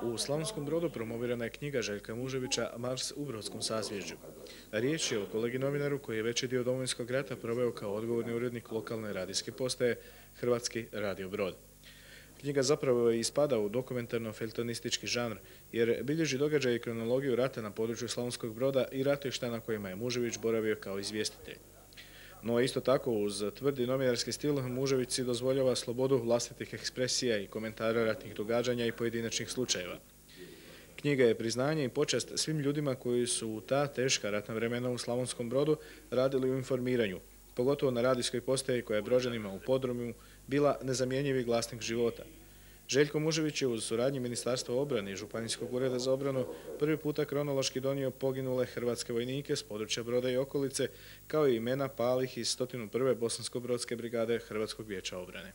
U Slavonskom Brodu promovirana je knjiga Željka Muževića "Mars u brodskom sazvježđu". Riječ je o kolegi novinaru koji je veći dio Domovinskog rata proveo kao odgovorni urednik lokalne radijske postaje Hrvatski radio Brod. Knjiga zapravo ispada u dokumentarno-feljtonistički žanr, jer bilježi događaje i kronologiju rata na području Slavonskog Broda i ratišta na kojima je Mužević boravio kao izvjestitelj. No isto tako, uz tvrdi novinarski stil, Mužević si dozvoljava slobodu vlastitih ekspresija i komentara ratnih događanja i pojedinačnih slučajeva. Knjiga je priznanje i počast svim ljudima koji su u ta teška ratna vremena u Slavonskom Brodu radili u informiranju, pogotovo na radijskoj postaji koja je Brođanima u podrumu bila nezamjenjivi glasnik života. Željko Mužević je uz suradnji Ministarstva obrane i Županijskog ureda za obranu prvi puta kronološki donio poginule hrvatske vojnike s područja Broda i okolice, kao i imena palih iz 101. Bosansko-brodske brigade Hrvatskog vijeća obrane.